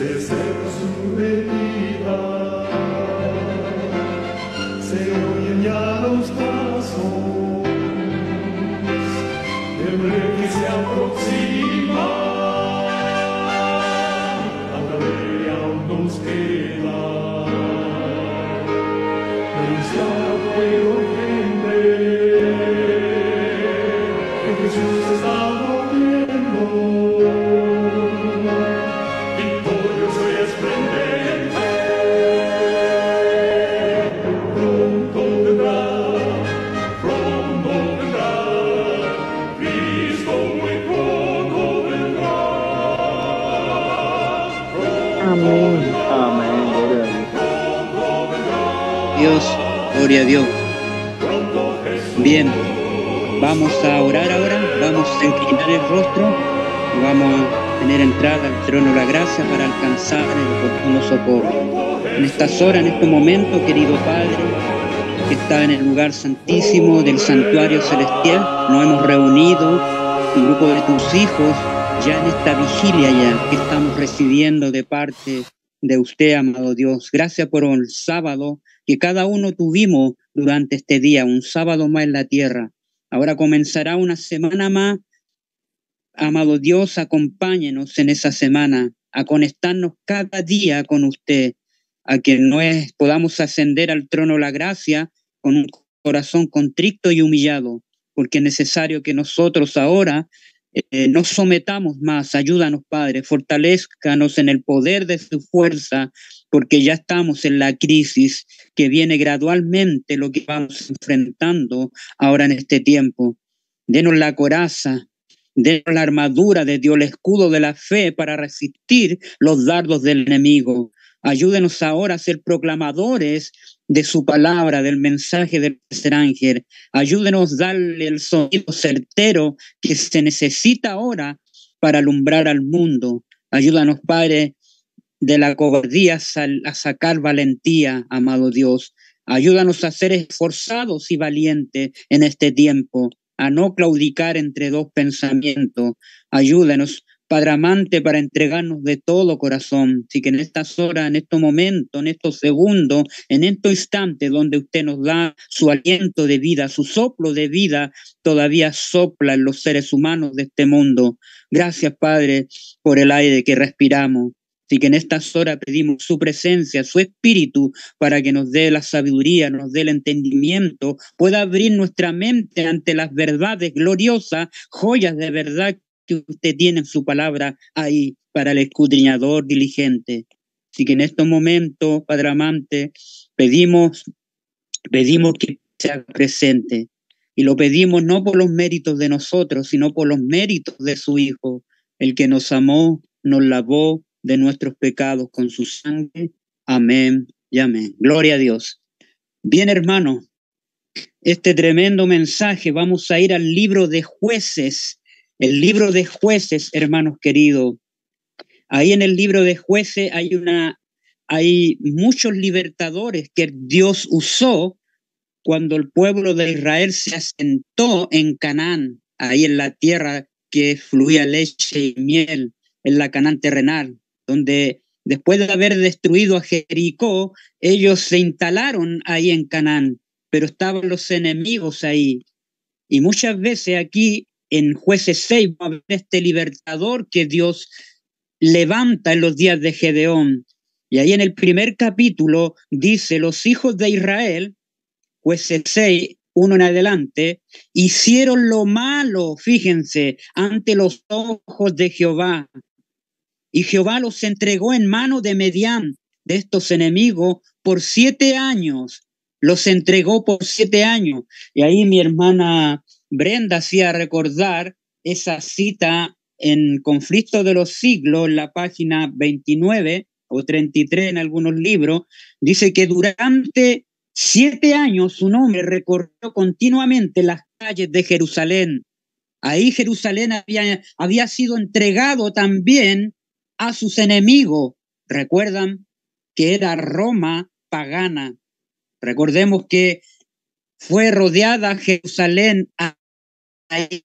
se acerca su venida, se oyen ya los pasos del rey que se aproxima, la tarea aún nos queda, anunciar al pueblo gente que Jesús está volviendo. Amén. Amén, Dios, gloria a Dios. Bien, vamos a orar ahora, vamos a inclinar el rostro y vamos a tener entrada al trono de la gracia para alcanzar el oportuno socorro. En estas horas, en este momento, querido Padre, que está en el lugar santísimo del santuario celestial, nos hemos reunido, un grupo de tus hijos, ya en esta vigilia ya que estamos recibiendo de parte de usted, amado Dios. Gracias por el sábado que cada uno tuvimos durante este día, un sábado más en la tierra. Ahora comenzará una semana más. Amado Dios, acompáñenos en esa semana a conectarnos cada día con usted, a que podamos ascender al trono de la gracia con un corazón contrito y humillado, porque es necesario que nosotros ahora nos sometamos más. Ayúdanos, Padre, fortalézcanos en el poder de su fuerza, porque ya estamos en la crisis que viene gradualmente, lo que vamos enfrentando ahora en este tiempo. Denos la coraza, denos la armadura de Dios, el escudo de la fe para resistir los dardos del enemigo. Ayúdenos ahora a ser proclamadores de su palabra, del mensaje del tercer ángel. Ayúdenos a darle el sonido certero que se necesita ahora para alumbrar al mundo. Ayúdanos, Padre, de la cobardía a sacar valentía, amado Dios. Ayúdanos a ser esforzados y valientes en este tiempo, a no claudicar entre dos pensamientos. Ayúdanos, Padre amante, para entregarnos de todo corazón. Así que en estas horas, en estos momentos, en estos segundos, en estos instantes donde usted nos da su aliento de vida, su soplo de vida, todavía sopla en los seres humanos de este mundo. Gracias, Padre, por el aire que respiramos. Así que en estas horas pedimos su presencia, su espíritu, para que nos dé la sabiduría, nos dé el entendimiento, pueda abrir nuestra mente ante las verdades gloriosas, joyas de verdad que usted tiene en su palabra ahí para el escudriñador diligente. Así que en estos momentos, Padre amante, pedimos que sea presente. Y lo pedimos no por los méritos de nosotros, sino por los méritos de su Hijo, el que nos amó, nos lavó de nuestros pecados con su sangre. Amén y amén. Gloria a Dios. Bien, hermano, este tremendo mensaje, vamos a ir al libro de Jueces. El libro de Jueces, hermanos queridos. Ahí en el libro de Jueces hay muchos libertadores que Dios usó cuando el pueblo de Israel se asentó en Canaán, ahí en la tierra que fluía leche y miel, en la Canaán terrenal, donde después de haber destruido a Jericó, ellos se instalaron ahí en Canaán, pero estaban los enemigos ahí. Y muchas veces aquí en Jueces 6 va a ver este libertador que Dios levanta en los días de Gedeón. Y ahí en el primer capítulo dice, los hijos de Israel, Jueces 6, 1 en adelante, hicieron lo malo, fíjense, ante los ojos de Jehová. Y Jehová los entregó en mano de Medián, de estos enemigos, por 7 años. Los entregó por 7 años. Y ahí mi hermana Brenda hacía recordar esa cita en Conflicto de los Siglos, en la página 29 o 33 en algunos libros, dice que durante 7 años un hombre recorrió continuamente las calles de Jerusalén. Ahí Jerusalén había sido entregado también a sus enemigos. Recuerdan que era Roma pagana. Recordemos que fue rodeada Jerusalén ahí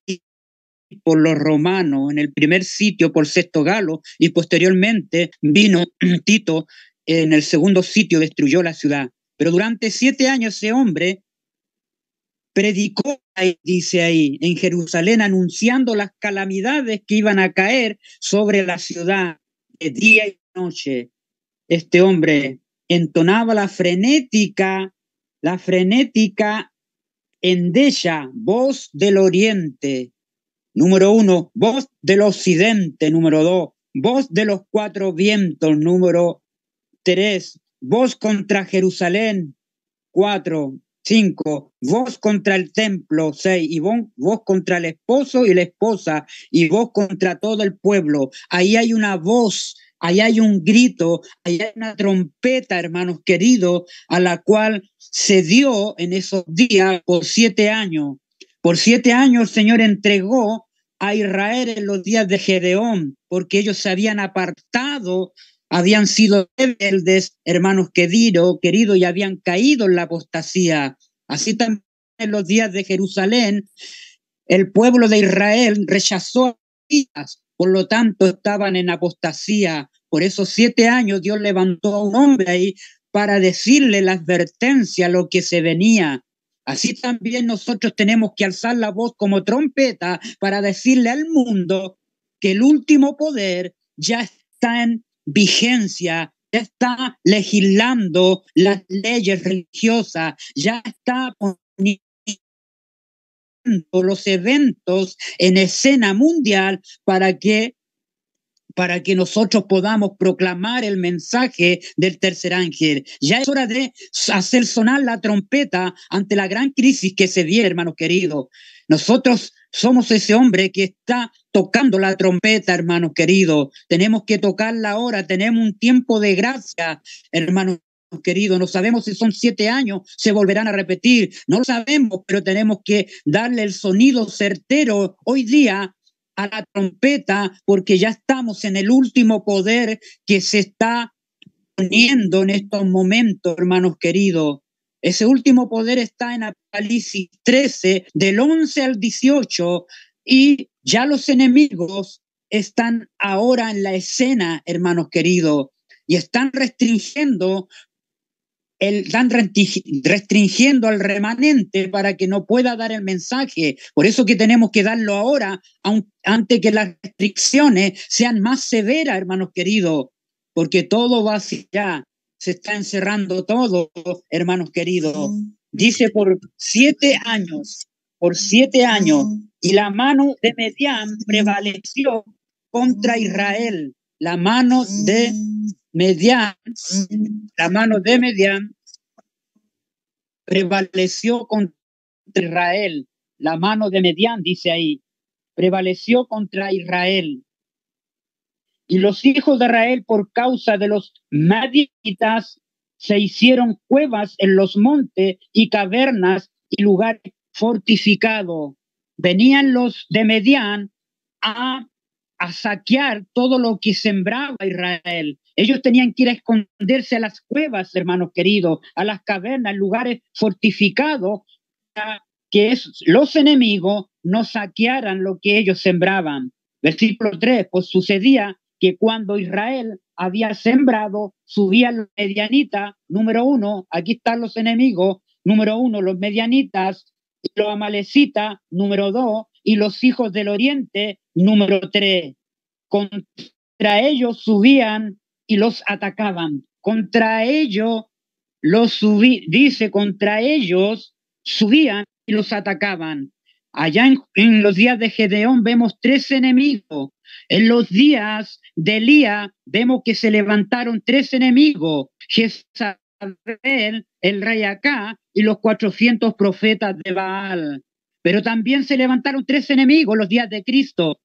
por los romanos en el primer sitio por Sexto Galo, y posteriormente vino Tito en el segundo sitio, destruyó la ciudad. Pero durante 7 años ese hombre predicó, dice ahí, en Jerusalén, anunciando las calamidades que iban a caer sobre la ciudad de día y noche. Este hombre entonaba la frenética endecha, voz del oriente. Número 1, voz del occidente. Número 2, voz de los 4 vientos. Número 3, voz contra Jerusalén. 4, 5, voz contra el templo. 6, y voz contra el esposo y la esposa, y voz contra todo el pueblo. Ahí hay una voz, ahí hay un grito, ahí hay una trompeta, hermanos queridos, a la cual se dio en esos días por 7 años. Por 7 años el Señor entregó a Israel en los días de Gedeón, porque ellos se habían apartado, habían sido rebeldes, hermanos queridos, y habían caído en la apostasía. Así también en los días de Jerusalén, el pueblo de Israel rechazó a Elías, por lo tanto estaban en apostasía. Por esos 7 años Dios levantó a un hombre ahí para decirle la advertencia, lo que se venía. Así también nosotros tenemos que alzar la voz como trompeta para decirle al mundo que el último poder ya está en vigencia, ya está legislando las leyes religiosas, ya está poniendo los eventos en escena mundial para que nosotros podamos proclamar el mensaje del tercer ángel. Ya es hora de hacer sonar la trompeta ante la gran crisis que se viene, hermanos queridos. Nosotros somos ese hombre que está tocando la trompeta, hermanos queridos. Tenemos que tocarla ahora, tenemos un tiempo de gracia, hermanos queridos. No sabemos si son 7 años, se volverán a repetir. No lo sabemos, pero tenemos que darle el sonido certero hoy día a la trompeta, porque ya estamos en el último poder que se está poniendo en estos momentos, hermanos queridos. Ese último poder está en Apocalipsis 13, del 11 al 18, y ya los enemigos están ahora en la escena, hermanos queridos, y están restringiendo al remanente para que no pueda dar el mensaje. Por eso que tenemos que darlo ahora, antes que las restricciones sean más severas, hermanos queridos, porque todo va hacia allá, se está encerrando todo, hermanos queridos. Dice por 7 años, y la mano de Medián prevaleció contra Israel. La mano de Medián prevaleció contra Israel. La mano de Medián, dice ahí, prevaleció contra Israel. Y los hijos de Israel, por causa de los madianitas, se hicieron cuevas en los montes y cavernas y lugares fortificados. Venían los de Medián a saquear todo lo que sembraba Israel. Ellos tenían que ir a esconderse a las cuevas, hermanos queridos, a las cavernas, lugares fortificados, para que los enemigos no saquearan lo que ellos sembraban. Versículo 3, pues sucedía que cuando Israel había sembrado, subían los medianitas, número 1, aquí están los enemigos, número 1, los medianitas, y los amalecitas, número 2, y los hijos del oriente, número 3. Contra ellos subían y los atacaban. Contra ellos contra ellos subían y los atacaban. Allá en los días de Gedeón vemos 3 enemigos. En los días de Elías vemos que se levantaron 3 enemigos. Jezabel, el rey Acá, y los 400 profetas de Baal. Pero también se levantaron 3 enemigos los días de Cristo.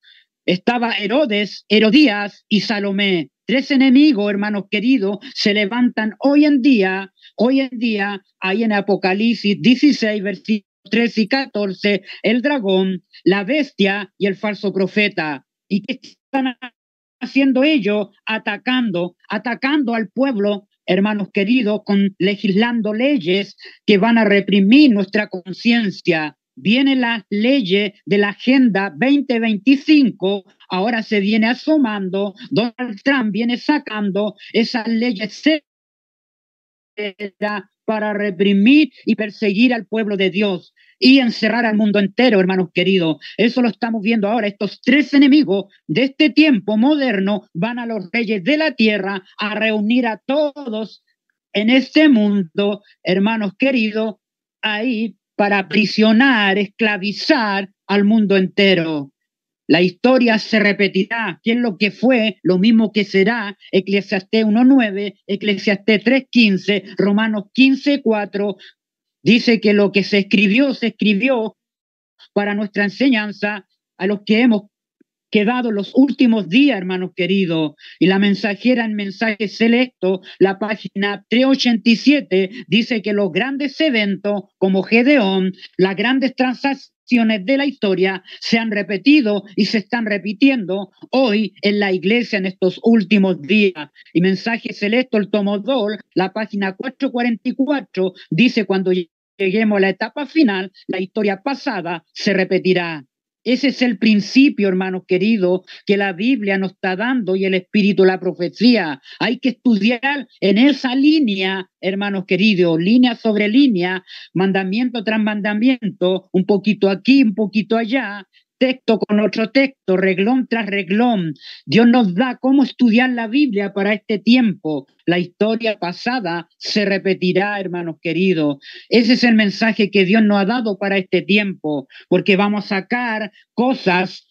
Estaba Herodías y Salomé. 3 enemigos, hermanos queridos, se levantan hoy en día, ahí en Apocalipsis 16, versículos 13 y 14, el dragón, la bestia y el falso profeta. ¿Y qué están haciendo ellos? Atacando al pueblo, hermanos queridos, legislando leyes que van a reprimir nuestra conciencia. vienen las leyes de la Agenda 2025, ahora se viene asomando, Donald Trump viene sacando esas leyes para reprimir y perseguir al pueblo de Dios y encerrar al mundo entero, hermanos queridos. Eso lo estamos viendo ahora. Estos tres enemigos de este tiempo moderno van a los reyes de la tierra a reunir a todos en este mundo, hermanos queridos, ahí para aprisionar, esclavizar al mundo entero. La historia se repetirá. ¿Qué es lo que fue? Lo mismo que será. Eclesiastés 1.9, Eclesiastés 3.15, Romanos 15.4. Dice que lo que se escribió para nuestra enseñanza a los que hemos quedado los últimos días, hermanos queridos. Y la mensajera en Mensaje Selecto, la página 387, dice que los grandes eventos como Gedeón, las grandes transacciones de la historia se han repetido y se están repitiendo hoy en la iglesia en estos últimos días. Y Mensaje Selecto, el tomo 2, la página 444, dice: cuando lleguemos a la etapa final, la historia pasada se repetirá. Ese es el principio, hermanos queridos, que la Biblia nos está dando y el Espíritu, la profecía. Hay que estudiar en esa línea, hermanos queridos, línea sobre línea, mandamiento tras mandamiento, un poquito aquí, un poquito allá, texto con otro texto, reglón tras reglón. Dios nos da cómo estudiar la Biblia para este tiempo. La historia pasada se repetirá, hermanos queridos. Ese es el mensaje que Dios nos ha dado para este tiempo, porque vamos a sacar cosas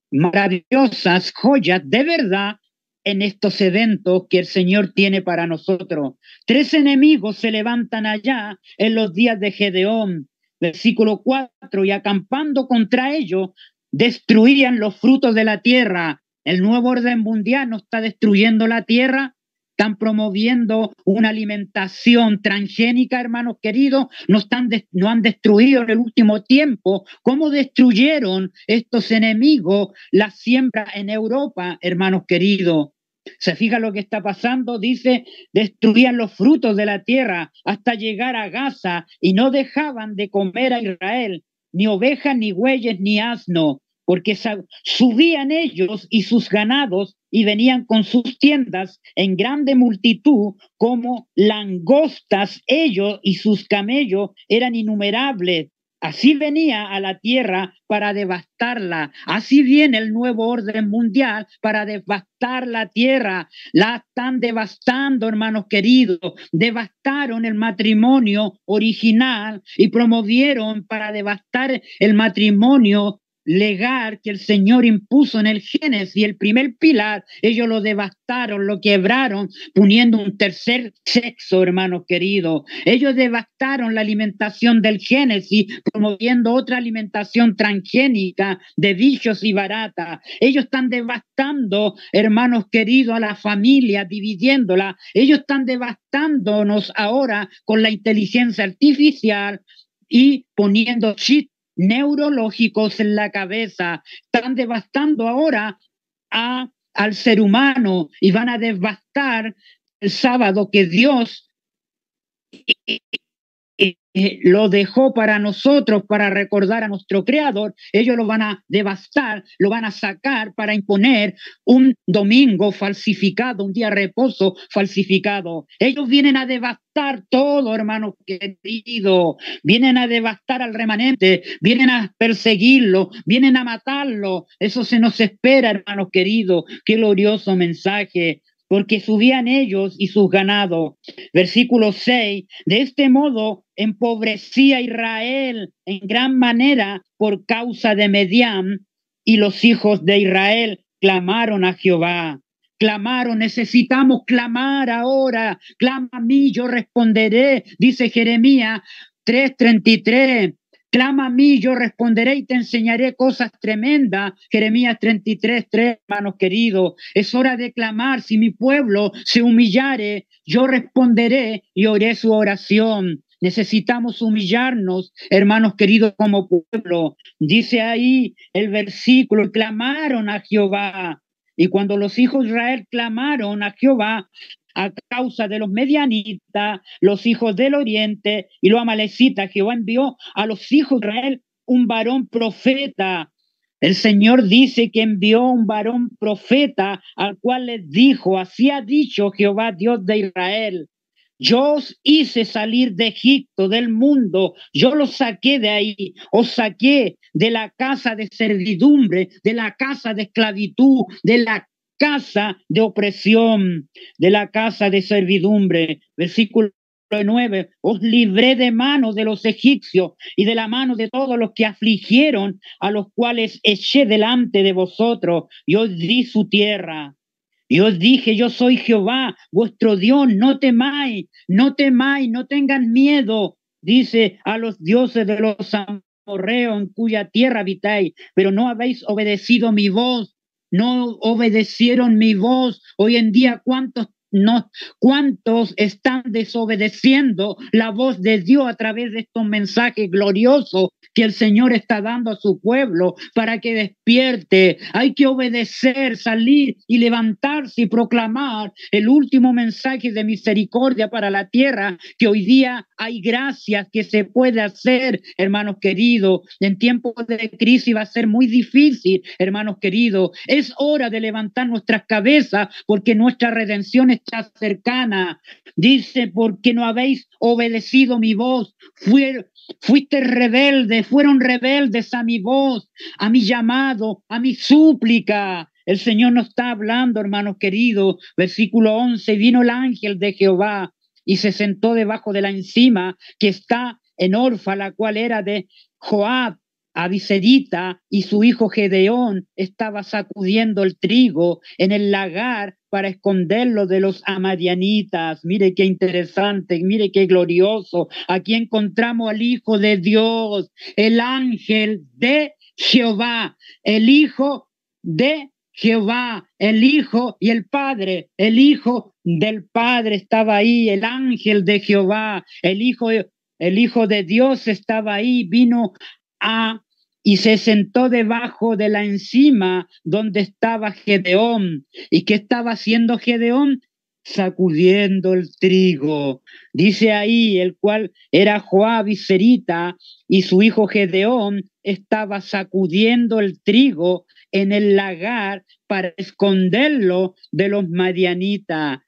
maravillosas, joyas de verdad en estos eventos que el Señor tiene para nosotros. Tres enemigos se levantan allá en los días de Gedeón. Versículo 4, y acampando contra ellos, destruían los frutos de la tierra. El nuevo orden mundial no está destruyendo la tierra, están promoviendo una alimentación transgénica, hermanos queridos, no han destruido en el último tiempo. ¿Cómo destruyeron estos enemigos la siembra en Europa, hermanos queridos? Se fija lo que está pasando, dice, destruían los frutos de la tierra hasta llegar a Gaza y no dejaban de comer a Israel, ni ovejas, ni bueyes, ni asno, porque subían ellos y sus ganados y venían con sus tiendas en grande multitud como langostas. Ellos y sus camellos eran innumerables. Así venía a la tierra para devastarla. Así viene el nuevo orden mundial para devastar la tierra. La están devastando, hermanos queridos. Devastaron el matrimonio original y promovieron para devastar el matrimonio legal que el Señor impuso en el Génesis, el primer pilar. Ellos lo devastaron, lo quebraron, poniendo un tercer sexo, hermanos queridos. Ellos devastaron la alimentación del Génesis, promoviendo otra alimentación transgénica de bichos y barata. Ellos están devastando, hermanos queridos, a la familia, dividiéndola. Ellos están devastándonos ahora con la inteligencia artificial y poniendo chips neurológicos en la cabeza. Están devastando ahora al ser humano y van a devastar el sábado que Dios lo dejó para nosotros, para recordar a nuestro Creador. Ellos lo van a devastar, lo van a sacar para imponer un domingo falsificado, un día de reposo falsificado. Ellos vienen a devastar todo, hermanos queridos. Vienen a devastar al remanente, vienen a perseguirlo, vienen a matarlo. Eso se nos espera, hermanos queridos. Qué glorioso mensaje. Porque subían ellos y sus ganados. Versículo 6, de este modo empobrecía Israel en gran manera por causa de Medián, y los hijos de Israel clamaron a Jehová. Clamaron, necesitamos clamar ahora. Clama a mí, yo responderé, dice Jeremías 3:33. Clama a mí, yo responderé y te enseñaré cosas tremendas. Jeremías 33:3, hermanos queridos. Es hora de clamar. Si mi pueblo se humillare, yo responderé y oiré su oración. Necesitamos humillarnos, hermanos queridos, como pueblo. Dice ahí el versículo, clamaron a Jehová. Y cuando los hijos de Israel clamaron a Jehová, a causa de los medianitas, los hijos del oriente y los amalecitas, Jehová envió a los hijos de Israel un varón profeta. El Señor dice que envió un varón profeta al cual les dijo, así ha dicho Jehová Dios de Israel. Yo os hice salir de Egipto, del mundo, yo los saqué de ahí, os saqué de la casa de servidumbre, de la casa de esclavitud, de la casa de opresión, de la casa de servidumbre. Versículo 9, os libré de mano de los egipcios y de la mano de todos los que afligieron, a los cuales eché delante de vosotros, y os di su tierra. Y os dije, yo soy Jehová, vuestro Dios, no temáis, no temáis, no tengan miedo, dice a los dioses de los amorreos en cuya tierra habitáis, pero no habéis obedecido mi voz, no obedecieron mi voz. Hoy en día, ¿cuántos están desobedeciendo la voz de Dios a través de estos mensajes gloriosos que el Señor está dando a su pueblo para que despierte? Hay que obedecer, salir y levantarse y proclamar el último mensaje de misericordia para la tierra, que hoy día hay gracias que se puede hacer, hermanos queridos. En tiempos de crisis va a ser muy difícil, hermanos queridos. Es hora de levantar nuestras cabezas porque nuestra redención está cercana. Dice, porque no habéis obedecido mi voz, fuiste rebelde, fueron rebeldes a mi voz, a mi llamado, a mi súplica. El Señor nos está hablando, hermanos queridos. Versículo 11, vino el ángel de Jehová y se sentó debajo de la encima que está en Orfa, la cual era de Joab, Abiserita, y su hijo Gedeón estaba sacudiendo el trigo en el lagar para esconderlo de los amadianitas. Mire qué interesante, mire qué glorioso. Aquí encontramos al Hijo de Dios, el ángel de Jehová, el Hijo de Jehová, el Hijo y el Padre. El Hijo del Padre estaba ahí, el ángel de Jehová, el Hijo de Dios estaba ahí, vino y se sentó debajo de la encima donde estaba Gedeón. ¿Y qué estaba haciendo Gedeón? Sacudiendo el trigo. Dice ahí, el cual era Joab y Serita, y su hijo Gedeón estaba sacudiendo el trigo en el lagar para esconderlo de los madianitas.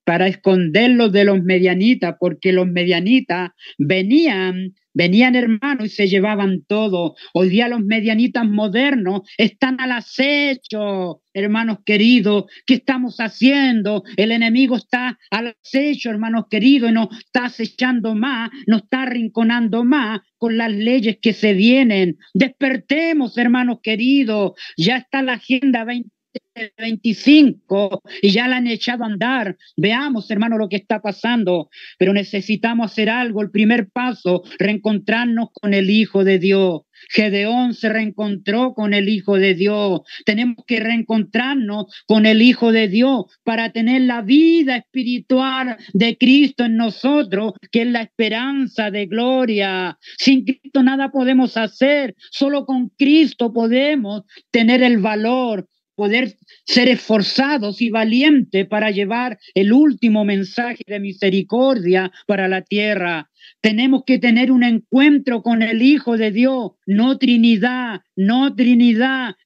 Para esconderlos de los medianitas, porque los medianitas venían hermanos y se llevaban todo. Hoy día los medianitas modernos están al acecho, hermanos queridos. ¿Qué estamos haciendo? El enemigo está al acecho, hermanos queridos, y nos está acechando más, nos está arrinconando más con las leyes que se vienen. Despertemos, hermanos queridos. Ya está la Agenda 2025 y ya la han echado a andar. Veamos, hermano, lo que está pasando, pero necesitamos hacer algo. El primer paso, reencontrarnos con el Hijo de Dios. Gedeón se reencontró con el Hijo de Dios. Tenemos que reencontrarnos con el Hijo de Dios para tener la vida espiritual de Cristo en nosotros, que es la esperanza de gloria. Sin Cristo nada podemos hacer, solo con Cristo podemos tener el valor, poder ser esforzados y valientes para llevar el último mensaje de misericordia para la tierra. Tenemos que tener un encuentro con el Hijo de Dios, no Trinidad,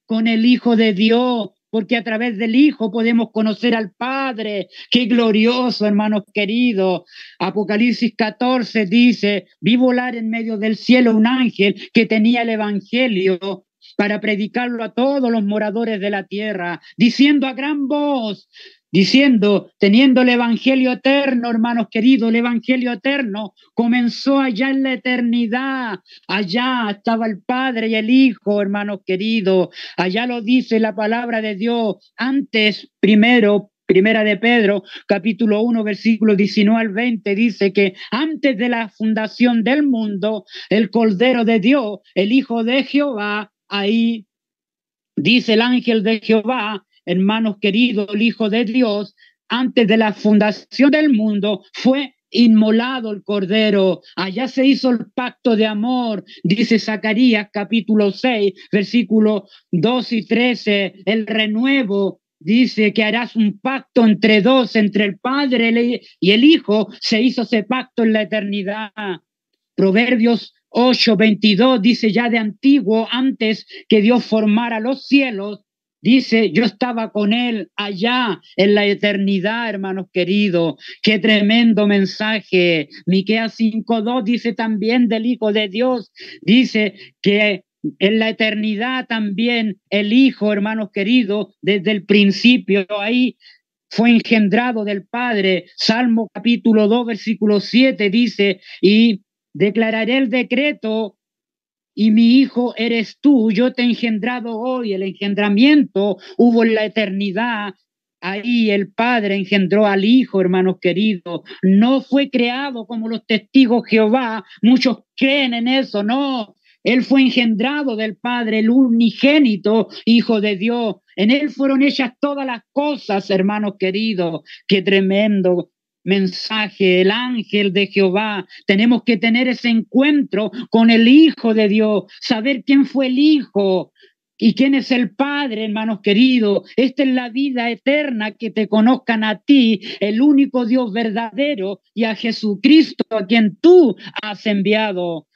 con el Hijo de Dios, porque a través del Hijo podemos conocer al Padre. ¡Qué glorioso, hermanos queridos! Apocalipsis 14 dice, vi volar en medio del cielo un ángel que tenía el Evangelio para predicarlo a todos los moradores de la tierra, diciendo a gran voz, teniendo el Evangelio eterno, hermanos queridos, el Evangelio eterno comenzó allá en la eternidad. Allá estaba el Padre y el Hijo, hermanos queridos. Allá lo dice la palabra de Dios. Antes, Primera de Pedro, capítulo 1, versículo 19 al 20, dice que antes de la fundación del mundo, el Cordero de Dios, el Hijo de Jehová, ahí dice el ángel de Jehová, hermanos queridos, el Hijo de Dios, antes de la fundación del mundo, fue inmolado el Cordero. Allá se hizo el pacto de amor, dice Zacarías capítulo 6, versículos 2 y 13, el renuevo. Dice que harás un pacto entre dos, entre el Padre y el Hijo. Se hizo ese pacto en la eternidad. Proverbios 8:22 dice: ya de antiguo, antes que Dios formara los cielos, dice, yo estaba con él allá en la eternidad, hermanos queridos. Qué tremendo mensaje. Miqueas 5:2 dice también del Hijo de Dios, dice que en la eternidad también el Hijo, hermanos queridos, desde el principio ahí fue engendrado del Padre. Salmo capítulo 2, versículo 7 dice: y declararé el decreto, y mi hijo eres tú, yo te he engendrado hoy. El engendramiento hubo en la eternidad. Ahí el Padre engendró al Hijo, hermanos queridos. No fue creado como los testigos Jehová. Muchos creen en eso, no. Él fue engendrado del Padre, el unigénito Hijo de Dios. En él fueron hechas todas las cosas, hermanos queridos. Qué tremendo mensaje, el ángel de Jehová. Tenemos que tener ese encuentro con el Hijo de Dios, saber quién fue el Hijo y quién es el Padre, hermanos queridos. Esta es la vida eterna, que te conozcan a ti, el único Dios verdadero, y a Jesucristo, a quien tú has enviado.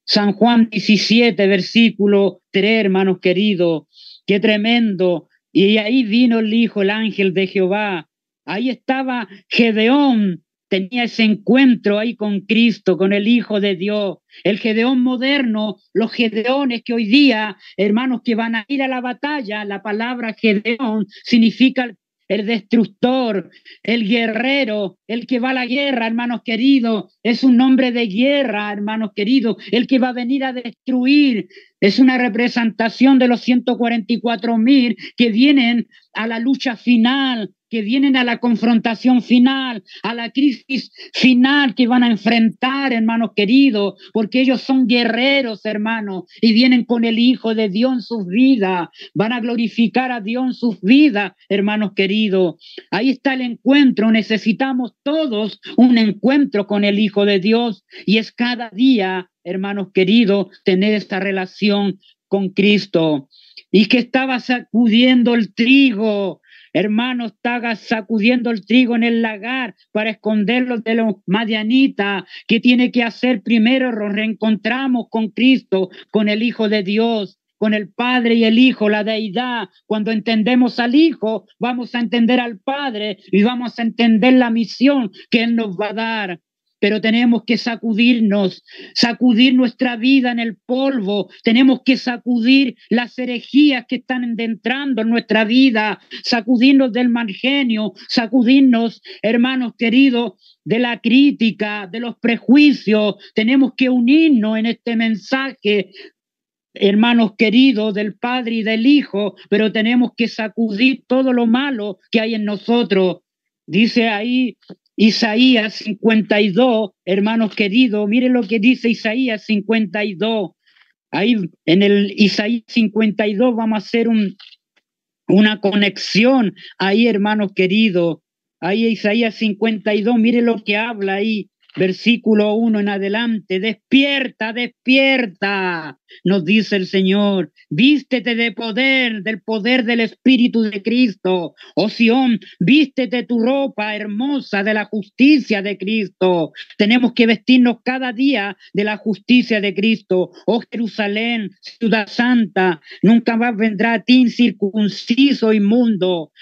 San Juan 17, versículo 3, hermanos queridos. Qué tremendo. Y ahí vino el Hijo, el ángel de Jehová. Ahí estaba Gedeón, tenía ese encuentro ahí con Cristo, con el Hijo de Dios. El Gedeón moderno, los Gedeones que hoy día, hermanos, que van a ir a la batalla, la palabra Gedeón significa el destructor, el guerrero, el que va a la guerra, hermanos queridos. Es un nombre de guerra, hermanos queridos, el que va a venir a destruir. Es una representación de los 144,000 que vienen a la lucha final, que vienen a la confrontación final, a la crisis final que van a enfrentar, hermanos queridos, porque ellos son guerreros, hermanos, y vienen con el Hijo de Dios en sus vidas, van a glorificar a Dios en sus vidas, hermanos queridos. Ahí está el encuentro. Necesitamos todos un encuentro con el Hijo de Dios, y es cada día, hermanos queridos, tener esta relación con Cristo. Y que estaba sacudiendo el trigo, hermano, estaba sacudiendo el trigo en el lagar para esconderlo de los madianitas. ¿Qué tiene que hacer primero? Nos reencontramos con Cristo, con el Hijo de Dios, con el Padre y el Hijo, la deidad. Cuando entendemos al Hijo, vamos a entender al Padre y vamos a entender la misión que Él nos va a dar. Pero tenemos que sacudirnos, sacudir nuestra vida en el polvo. Tenemos que sacudir las herejías que están entrando en nuestra vida, sacudirnos del mal genio, sacudirnos, hermanos queridos, de la crítica, de los prejuicios. Tenemos que unirnos en este mensaje, hermanos queridos, del Padre y del Hijo, pero tenemos que sacudir todo lo malo que hay en nosotros. Dice ahí Isaías 52, hermanos queridos, miren lo que dice Isaías 52. Ahí en el Isaías 52 vamos a hacer una conexión ahí, hermanos queridos. Ahí Isaías 52, miren lo que habla ahí. Versículo 1 en adelante: despierta, despierta, nos dice el Señor, vístete de poder, del poder del Espíritu de Cristo. Oh Sión, vístete tu ropa hermosa de la justicia de Cristo. Tenemos que vestirnos cada día de la justicia de Cristo. Oh Jerusalén, ciudad santa, nunca más vendrá a ti incircunciso, inmundo.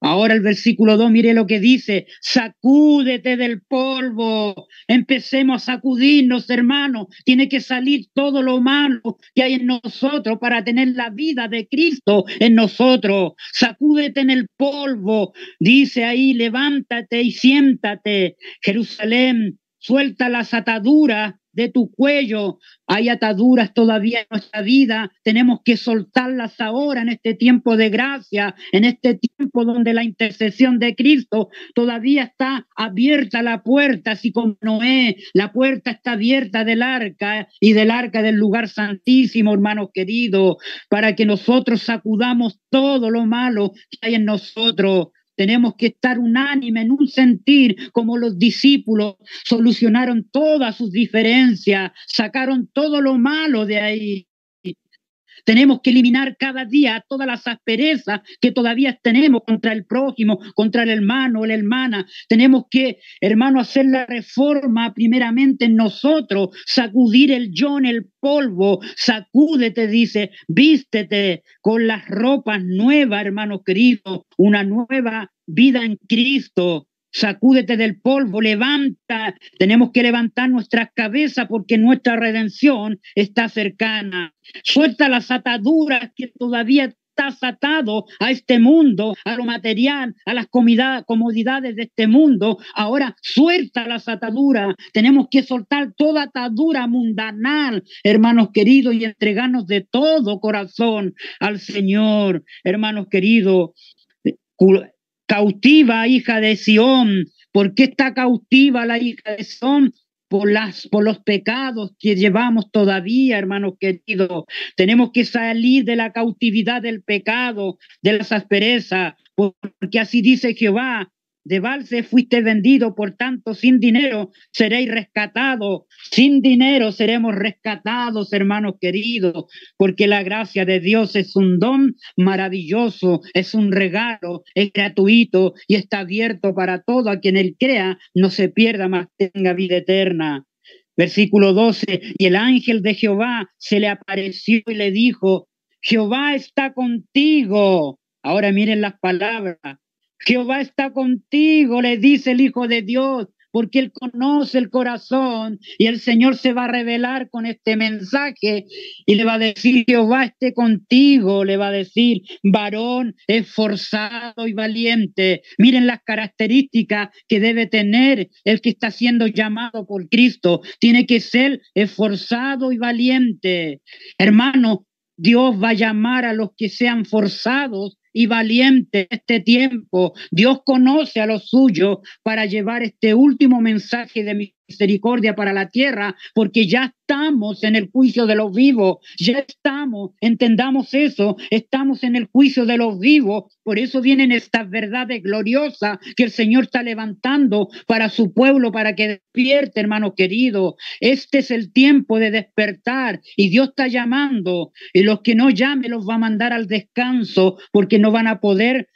Ahora el versículo 2, mire lo que dice: sacúdete del polvo. Empecemos a sacudirnos, hermanos. Tiene que salir todo lo malo que hay en nosotros para tener la vida de Cristo en nosotros. Sacúdete en el polvo. Dice ahí: levántate y siéntate. Jerusalén, suelta las ataduras de tu cuello. Hay ataduras todavía en nuestra vida, tenemos que soltarlas ahora, en este tiempo de gracia, en este tiempo donde la intercesión de Cristo todavía está abierta la puerta, así como Noé, la puerta está abierta del arca y del arca del lugar santísimo, hermanos queridos, para que nosotros sacudamos todo lo malo que hay en nosotros. Tenemos que estar unánime en un sentir, como los discípulos solucionaron todas sus diferencias, sacaron todo lo malo de ahí. Tenemos que eliminar cada día todas las asperezas que todavía tenemos contra el prójimo, contra el hermano o la hermana. Tenemos que, hermano, hacer la reforma primeramente en nosotros, sacudir el yo en el polvo, sacúdete, dice, vístete con las ropas nuevas, hermano querido, una nueva vida en Cristo. Sacúdete del polvo, levanta. Tenemos que levantar nuestras cabezas porque nuestra redención está cercana. Suelta las ataduras que todavía estás atado a este mundo, a lo material, a las comodidades de este mundo. Ahora suelta las ataduras. Tenemos que soltar toda atadura mundanal, hermanos queridos, y entregarnos de todo corazón al Señor, hermanos queridos. Cautiva, hija de Sión. ¿Por qué está cautiva la hija de Sión? Por los pecados que llevamos todavía, hermanos queridos. Tenemos que salir de la cautividad del pecado, de las asperezas, porque así dice Jehová: de balde fuiste vendido, por tanto sin dinero seréis rescatados. Sin dinero seremos rescatados, hermanos queridos, porque la gracia de Dios es un don maravilloso, es un regalo, es gratuito y está abierto para todo a quien él crea, no se pierda, mas tenga vida eterna. Versículo 12, y el ángel de Jehová se le apareció y le dijo: Jehová está contigo. Ahora miren las palabras. Jehová está contigo, le dice el Hijo de Dios, porque Él conoce el corazón y el Señor se va a revelar con este mensaje y le va a decir: Jehová esté contigo, le va a decir, varón esforzado y valiente. Miren las características que debe tener el que está siendo llamado por Cristo. Tiene que ser esforzado y valiente. Hermano, Dios va a llamar a los que sean forzados y valientes este tiempo. Dios conoce a los suyos para llevar este último mensaje de misericordia para la tierra, porque ya estamos en el juicio de los vivos, ya estamos, entendamos eso, estamos en el juicio de los vivos. Por eso vienen estas verdades gloriosas que el Señor está levantando para su pueblo, para que despierte, hermano querido. Este es el tiempo de despertar y Dios está llamando, y los que no llamen los va a mandar al descanso, porque no van a poder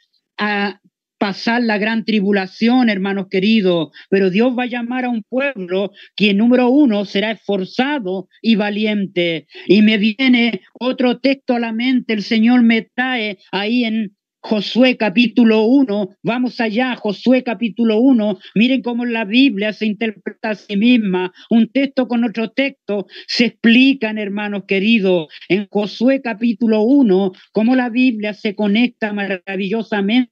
pasar la gran tribulación, hermanos queridos. Pero Dios va a llamar a un pueblo que, número uno, será esforzado y valiente. Y me viene otro texto a la mente, el Señor me trae ahí en Josué capítulo 1, vamos allá, Josué capítulo 1, miren cómo la Biblia se interpreta a sí misma, un texto con otro texto se explican, hermanos queridos, en Josué capítulo 1, cómo la Biblia se conecta maravillosamente.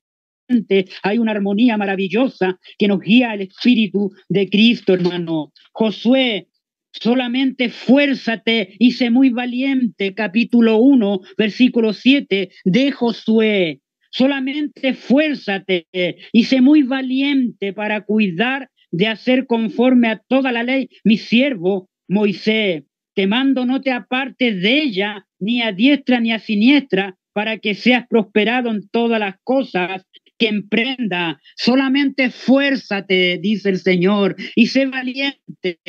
Hay una armonía maravillosa que nos guía el Espíritu de Cristo, hermano. Josué: solamente esfuérzate y sé muy valiente, capítulo 1, versículo 7 de Josué. Solamente esfuérzate y sé muy valiente para cuidar de hacer conforme a toda la ley mi siervo Moisés. Te mando, no te apartes de ella, ni a diestra ni a siniestra, para que seas prosperado en todas las cosas que emprenda. Solamente esfuérzate, dice el Señor, y sé valiente,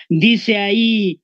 dice ahí.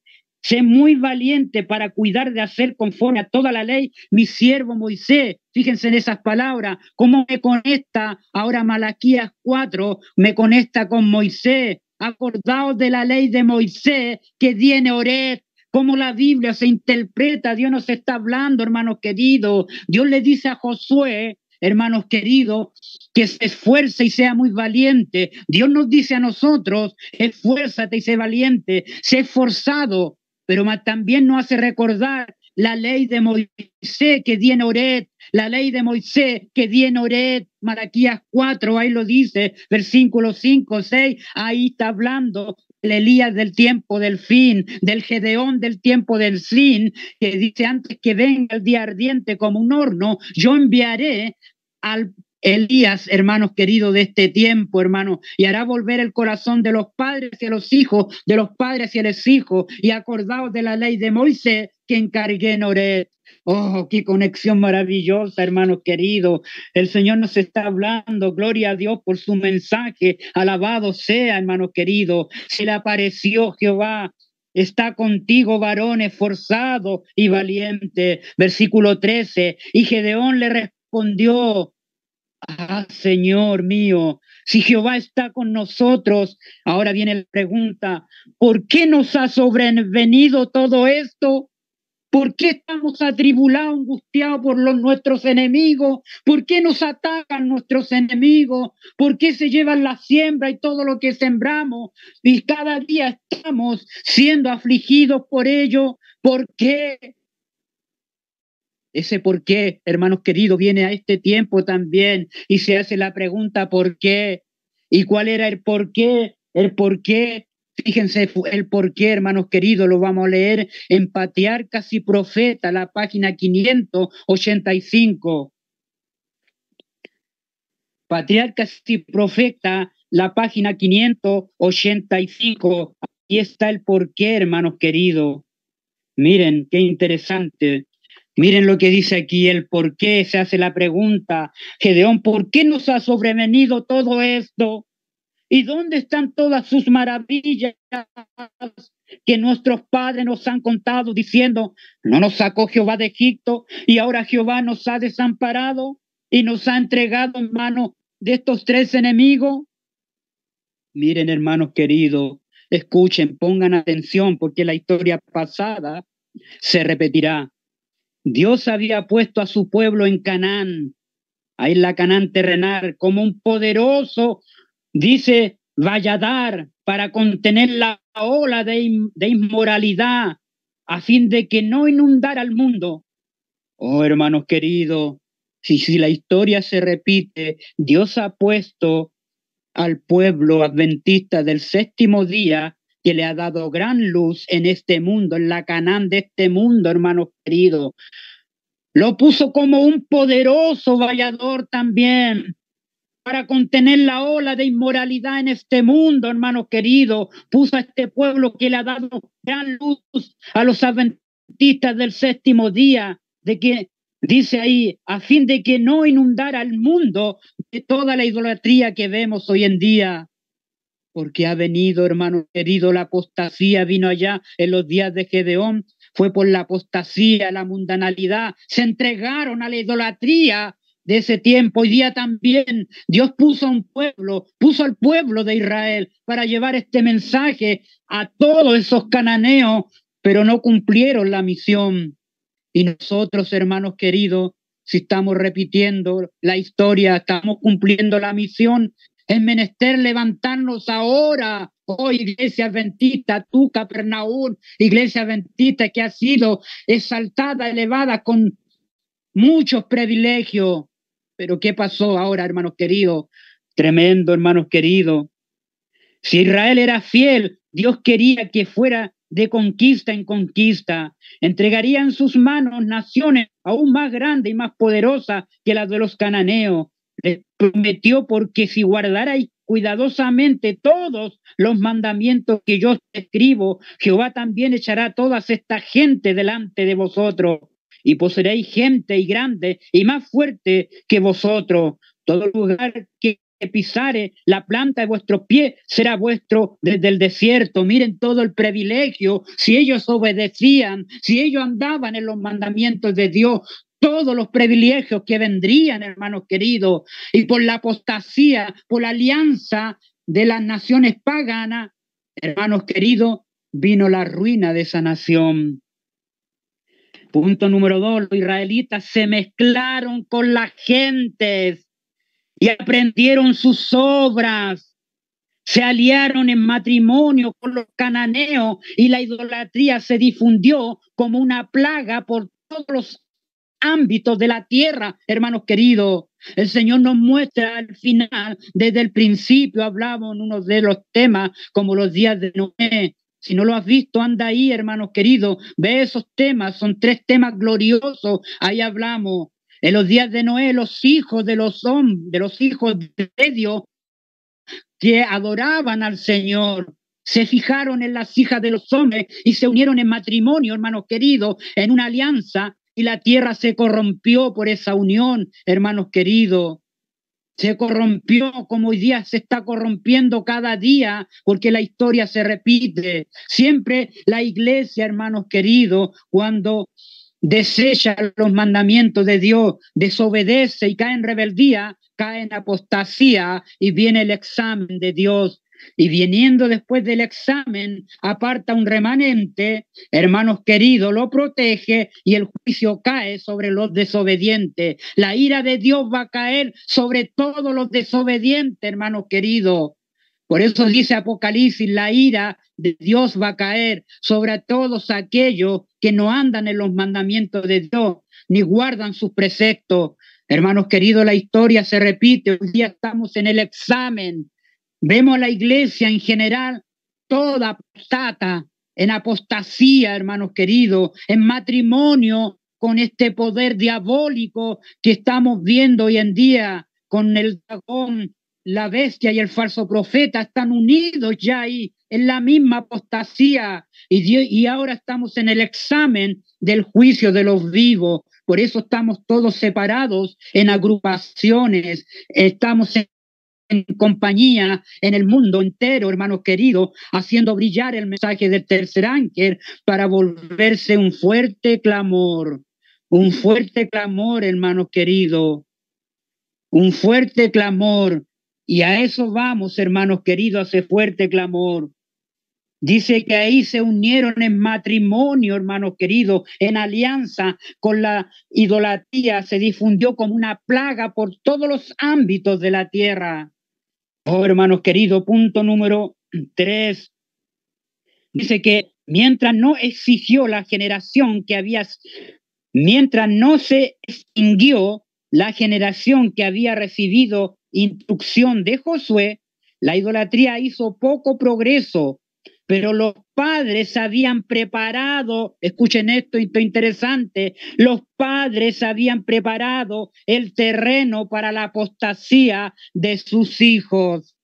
Sé muy valiente para cuidar de hacer conforme a toda la ley mi siervo Moisés. Fíjense en esas palabras, cómo me conecta ahora Malaquías 4, me conecta con Moisés. Acordaos de la ley de Moisés que tiene Oreb. Cómo la Biblia se interpreta, Dios nos está hablando, hermanos queridos. Dios le dice a Josué, hermanos queridos, que se esfuerce y sea muy valiente. Dios nos dice a nosotros: esfuérzate y sé valiente, sé esforzado, pero también nos hace recordar la ley de Moisés que di en Oreb, la ley de Moisés que di en Oreb, Malaquías 4, ahí lo dice, versículos 5, 6, ahí está hablando el Elías del tiempo del fin, del Gedeón del tiempo del fin, que dice: antes que venga el día ardiente como un horno, yo enviaré al Elías, hermanos queridos, de este tiempo, hermanos, y hará volver el corazón de los padres hacia los hijos, de los padres hacia los hijos, y acordaos de la ley de Moisés que encargué en Oreb. Oh, qué conexión maravillosa, hermanos queridos. El Señor nos está hablando, gloria a Dios por su mensaje. Alabado sea, hermanos queridos. Se le apareció Jehová está contigo, varón esforzado y valiente. Versículo 13. Y Gedeón le respondió: ah, Señor mío, si Jehová está con nosotros. Ahora viene la pregunta: ¿por qué nos ha sobrevenido todo esto? ¿Por qué estamos atribulados, angustiados por nuestros enemigos? ¿Por qué nos atacan nuestros enemigos? ¿Por qué se llevan la siembra y todo lo que sembramos? Y cada día estamos siendo afligidos por ello. ¿Por qué? Ese por qué, hermanos queridos, viene a este tiempo también y se hace la pregunta ¿por qué? ¿Y cuál era el por qué? El por qué. Fíjense el por qué, hermanos queridos, lo vamos a leer en Patriarcas y Profetas, la página 585. Patriarcas y Profetas, la página 585. Aquí está el por qué, hermanos queridos. Miren, qué interesante. Miren lo que dice aquí, el por qué se hace la pregunta. Gedeón, ¿por qué nos ha sobrevenido todo esto? ¿Y dónde están todas sus maravillas que nuestros padres nos han contado diciendo: no nos sacó Jehová de Egipto y ahora Jehová nos ha desamparado y nos ha entregado en manos de estos tres enemigos? Miren, hermanos queridos, escuchen, pongan atención, porque la historia pasada se repetirá. Dios había puesto a su pueblo en Canaán, ahí en la Canaán terrenal, como un poderoso, dice, valladar para contener la ola de inmoralidad, a fin de que no inundara el mundo. Oh, hermanos queridos, si la historia se repite, Dios ha puesto al pueblo adventista del séptimo día, que le ha dado gran luz en este mundo, en la Canaán de este mundo, hermanos queridos. Lo puso como un poderoso vallador también para contener la ola de inmoralidad en este mundo, hermanos queridos. Puso a este pueblo que le ha dado gran luz a los adventistas del séptimo día, de que dice ahí, a fin de que no inundara el mundo de toda la idolatría que vemos hoy en día. Porque ha venido, hermano querido, la apostasía, vino allá en los días de Gedeón, fue por la apostasía, la mundanalidad, se entregaron a la idolatría de ese tiempo. Hoy día también Dios puso a un pueblo, puso al pueblo de Israel para llevar este mensaje a todos esos cananeos, pero no cumplieron la misión. Y nosotros, hermanos queridos, si estamos repitiendo la historia, estamos cumpliendo la misión. Es menester levantarnos ahora, oh iglesia adventista, tú Capernaum, iglesia adventista que ha sido exaltada, elevada con muchos privilegios. Pero ¿qué pasó ahora, hermanos queridos? Tremendo, hermanos queridos. Si Israel era fiel, Dios quería que fuera de conquista en conquista. Entregaría en sus manos naciones aún más grandes y más poderosas que las de los cananeos. Les prometió, porque si guardarais cuidadosamente todos los mandamientos que yo escribo, Jehová también echará toda esta gente delante de vosotros, y poseeréis gente y grande y más fuerte que vosotros. Todo lugar que pisare la planta de vuestros pies será vuestro desde el desierto. Miren todo el privilegio, si ellos obedecían, si ellos andaban en los mandamientos de Dios, todos los privilegios que vendrían, hermanos queridos. Y por la apostasía, por la alianza de las naciones paganas, hermanos queridos, vino la ruina de esa nación. Punto número 2, los israelitas se mezclaron con las gentes y aprendieron sus obras, se aliaron en matrimonio con los cananeos y la idolatría se difundió como una plaga por todos los ámbitos de la tierra, hermanos queridos. El Señor nos muestra al final, desde el principio hablamos en uno de los temas como los días de Noé. Si no lo has visto, anda ahí, hermanos queridos, ve esos temas, son 3 temas gloriosos, ahí hablamos. En los días de Noé, los hijos de los hombres, de los hijos de Dios que adoraban al Señor, se fijaron en las hijas de los hombres y se unieron en matrimonio, hermanos queridos, en una alianza, y la tierra se corrompió por esa unión, hermanos queridos. Se corrompió como hoy día se está corrompiendo cada día, porque la historia se repite. Siempre la iglesia, hermanos queridos, cuando desecha los mandamientos de Dios, desobedece y cae en rebeldía, cae en apostasía y viene el examen de Dios. Y viniendo después del examen, aparta un remanente, hermanos queridos, lo protege y el juicio cae sobre los desobedientes. La ira de Dios va a caer sobre todos los desobedientes, hermanos queridos. Por eso dice Apocalipsis, la ira de Dios va a caer sobre todos aquellos que no andan en los mandamientos de Dios, ni guardan sus preceptos. Hermanos queridos, la historia se repite. Hoy día estamos en el examen. Vemos a la iglesia en general toda apostata, en apostasía, hermanos queridos, en matrimonio con este poder diabólico que estamos viendo hoy en día, con el dragón, la bestia y el falso profeta, están unidos ya ahí en la misma apostasía y ahora estamos en el examen del juicio de los vivos. Por eso estamos todos separados en agrupaciones, estamos en compañía en el mundo entero, hermanos queridos, haciendo brillar el mensaje del tercer ángel para volverse un fuerte clamor, hermanos queridos, un fuerte clamor. Y a eso vamos, hermanos queridos, a ese fuerte clamor. Dice que ahí se unieron en matrimonio, hermanos queridos, en alianza con la idolatría, se difundió como una plaga por todos los ámbitos de la tierra. Oh, hermanos queridos, punto número 3. Dice que mientras no exigió la generación que había, mientras no se extinguió la generación que había recibido instrucción de Josué, la idolatría hizo poco progreso, pero los padres habían preparado, escuchen esto interesante, los padres habían preparado el terreno para la apostasía de sus hijos.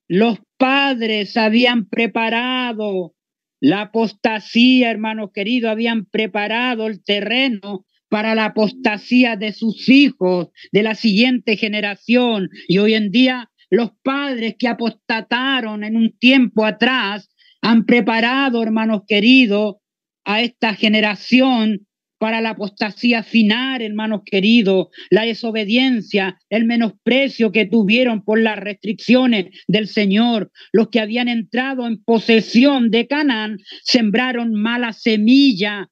Los padres habían preparado la apostasía, hermanos queridos, habían preparado el terreno para la apostasía de sus hijos, de la siguiente generación. Y hoy en día los padres que apostataron en un tiempo atrás han preparado, hermanos queridos, a esta generación para la apostasía final, hermanos queridos, la desobediencia, el menosprecio que tuvieron por las restricciones del Señor. Los que habían entrado en posesión de Canaán sembraron mala semilla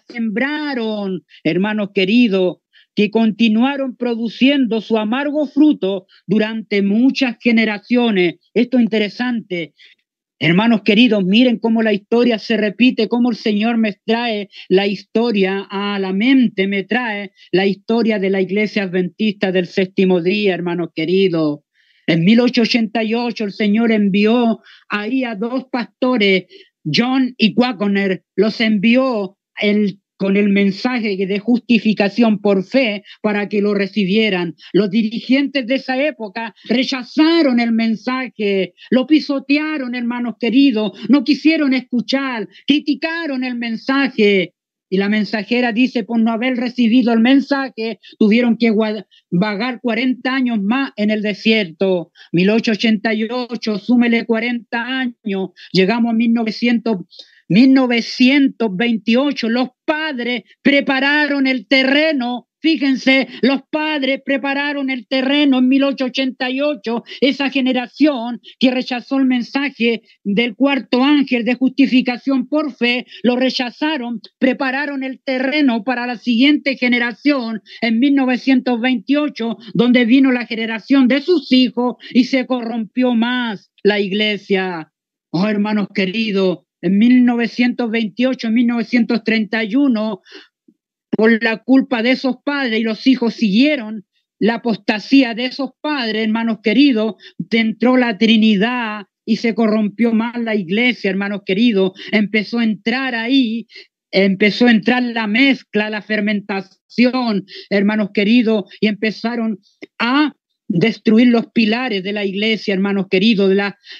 sembraron, hermanos queridos, que continuaron produciendo su amargo fruto durante muchas generaciones. Esto es interesante. Hermanos queridos, miren cómo la historia se repite, cómo el Señor me trae la historia a la mente, me trae la historia de la Iglesia Adventista del Séptimo Día, hermanos queridos. En 1888 el Señor envió ahí a dos pastores, John y Waggoner, los envió con el mensaje de justificación por fe para que lo recibieran. Los dirigentes de esa época rechazaron el mensaje, lo pisotearon, hermanos queridos, no quisieron escuchar, criticaron el mensaje. Y la mensajera dice, por no haber recibido el mensaje, tuvieron que vagar 40 años más en el desierto. 1888, súmele 40 años, llegamos a 1928, los padres prepararon el terreno. Fíjense, los padres prepararon el terreno en 1888, esa generación que rechazó el mensaje del cuarto ángel de justificación por fe, lo rechazaron, prepararon el terreno para la siguiente generación en 1928, donde vino la generación de sus hijos y se corrompió más la iglesia. Oh, hermanos queridos, en 1928, en 1931, por la culpa de esos padres y los hijos siguieron la apostasía de esos padres, hermanos queridos, entró la Trinidad y se corrompió más la iglesia, hermanos queridos, empezó a entrar ahí, empezó a entrar la mezcla, la fermentación, hermanos queridos, y empezaron a destruir los pilares de la iglesia, hermanos queridos,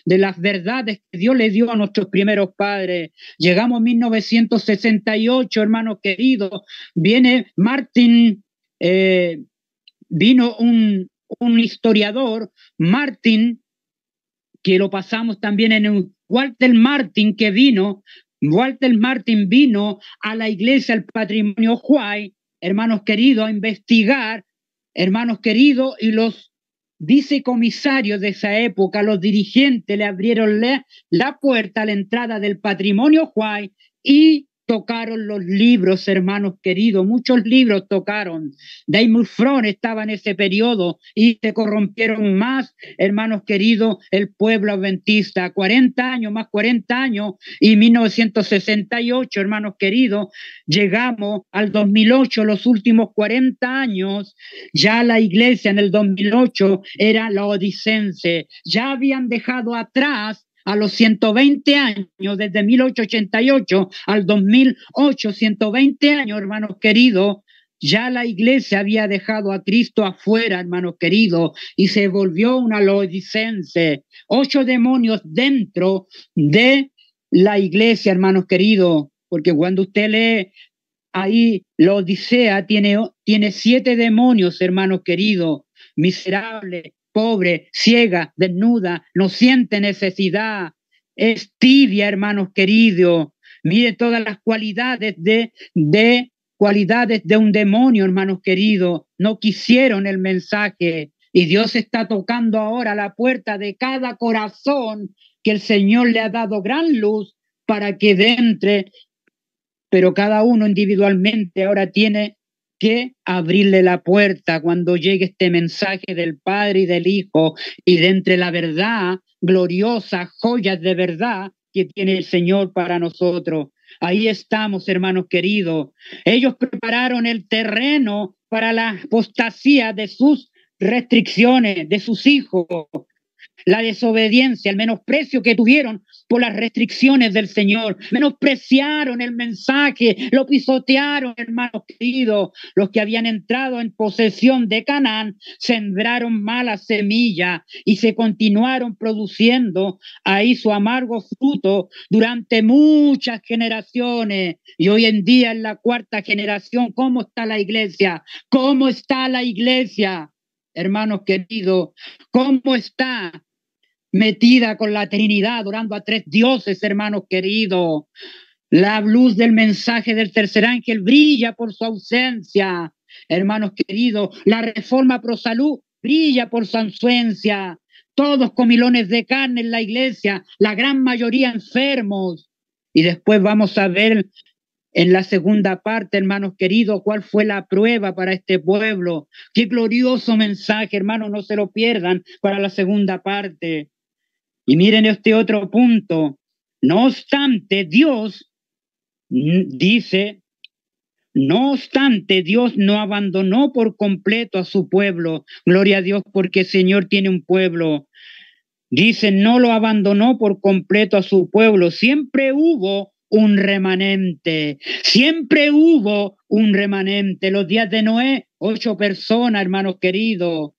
de las verdades que Dios le dio a nuestros primeros padres. Llegamos a 1968, hermanos queridos, viene Martin vino un historiador, Martin, que lo pasamos también en un Walter Martin, que vino. Walter Martin vino a la iglesia, al patrimonio Huay, hermanos queridos, a investigar, hermanos queridos, y los vicecomisarios de esa época, los dirigentes, le abrieron la puerta a la entrada del patrimonio Huay y tocaron los libros, hermanos queridos, muchos libros tocaron. Daimur Front estaba en ese periodo y se corrompieron más, hermanos queridos, el pueblo adventista. 40 años, más 40 años, y 1968, hermanos queridos, llegamos al 2008, los últimos 40 años, ya la iglesia en el 2008 era la odicense, ya habían dejado atrás a los 120 años, desde 1888 al 2008, 120 años, hermanos queridos, ya la iglesia había dejado a Cristo afuera, hermanos queridos, y se volvió una laodicense. 8 demonios dentro de la iglesia, hermanos queridos, porque cuando usted lee ahí, la Odisea tiene 7 demonios, hermanos queridos, miserable, pobre, ciega, desnuda, no siente necesidad, es tibia, hermanos queridos. Mire todas las cualidades cualidades de un demonio, hermanos queridos. No quisieron el mensaje y Dios está tocando ahora la puerta de cada corazón que el Señor le ha dado gran luz para que entre, pero cada uno individualmente ahora tiene que abrirle la puerta cuando llegue este mensaje del Padre y del Hijo, y de entre la verdad gloriosa, joyas de verdad que tiene el Señor para nosotros. Ahí estamos, hermanos queridos. Ellos prepararon el terreno para la apostasía de sus restricciones, de sus hijos, la desobediencia, el menosprecio que tuvieron por las restricciones del Señor. Menospreciaron el mensaje, lo pisotearon, hermanos queridos. Los que habían entrado en posesión de Canaán sembraron mala semilla y se continuaron produciendo ahí su amargo fruto durante muchas generaciones. Y hoy en día, en la 4ª generación, ¿cómo está la iglesia? ¿Cómo está la iglesia? Hermanos queridos, ¿cómo está? Metida con la Trinidad, adorando a 3 dioses, hermanos queridos. La luz del mensaje del tercer ángel brilla por su ausencia, hermanos queridos. La reforma pro salud brilla por su ausencia. Todos comilones de carne en la iglesia, la gran mayoría enfermos. Y después vamos a ver en la segunda parte, hermanos queridos, cuál fue la prueba para este pueblo. Qué glorioso mensaje, hermanos, no se lo pierdan para la segunda parte. Y miren este otro punto. No obstante, Dios dice, no obstante, Dios no abandonó por completo a su pueblo. Gloria a Dios, porque el Señor tiene un pueblo. Dice, no lo abandonó por completo a su pueblo. Siempre hubo un remanente. Siempre hubo un remanente. Los días de Noé, 8 personas, hermanos queridos.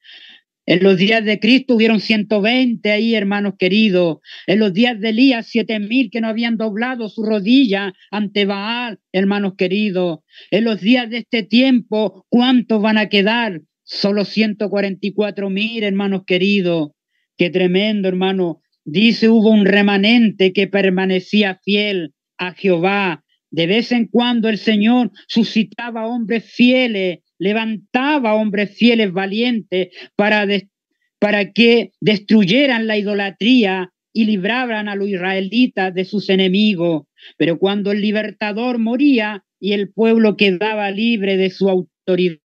En los días de Cristo hubieron 120 ahí, hermanos queridos. En los días de Elías, 7,000 que no habían doblado su rodilla ante Baal, hermanos queridos. En los días de este tiempo, ¿cuántos van a quedar? Solo 144,000, hermanos queridos. Qué tremendo, hermano. Dice, hubo un remanente que permanecía fiel a Jehová. De vez en cuando el Señor suscitaba hombres fieles, levantaba hombres fieles valientes para que destruyeran la idolatría y libraran a los israelitas de sus enemigos. Pero cuando el libertador moría y el pueblo quedaba libre de su autoridad,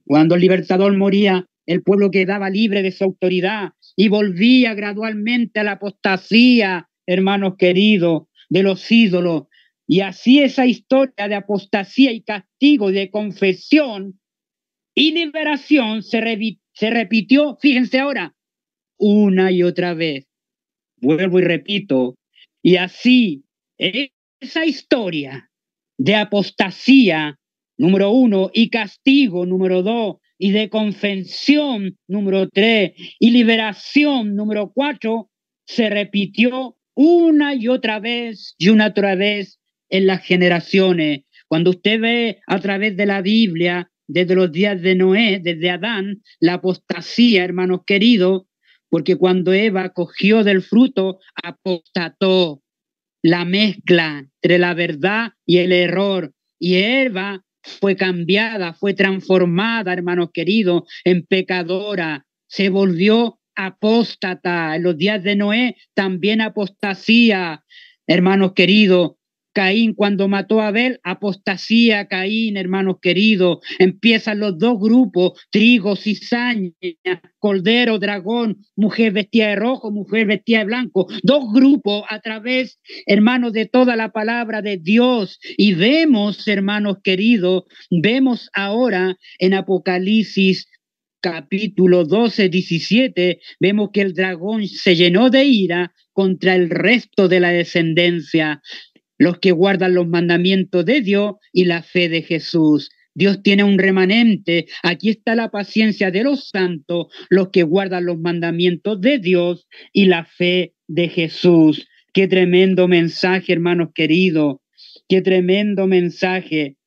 cuando el libertador moría, el pueblo quedaba libre de su autoridad y volvía gradualmente a la apostasía, hermanos queridos, de los ídolos. Y así esa historia de apostasía y castigo, de confesión y liberación se repitió, fíjense ahora, una y otra vez. Vuelvo y repito. Y así, esa historia de apostasía, número 1, y castigo, número 2, y de confesión, número 3, y liberación, número 4, se repitió una y otra vez y una otra vez en las generaciones. Cuando usted ve a través de la Biblia desde los días de Noé, desde Adán, la apostasía, hermanos queridos, porque cuando Eva cogió del fruto, apostató, la mezcla entre la verdad y el error. Y Eva fue cambiada, fue transformada, hermanos queridos, en pecadora. Se volvió apóstata. En los días de Noé también apostasía, hermanos queridos. Caín cuando mató a Abel, apostasía Caín, hermanos queridos. Empiezan los dos grupos, trigo, cizaña, cordero, dragón, mujer vestida de rojo, mujer vestida de blanco. Dos grupos a través, hermanos, de toda la palabra de Dios. Y vemos, hermanos queridos, vemos ahora en Apocalipsis capítulo 12, 17, vemos que el dragón se llenó de ira contra el resto de la descendencia, los que guardan los mandamientos de Dios y la fe de Jesús. Dios tiene un remanente. Aquí está la paciencia de los santos, los que guardan los mandamientos de Dios y la fe de Jesús. Qué tremendo mensaje, hermanos queridos. Qué tremendo mensaje,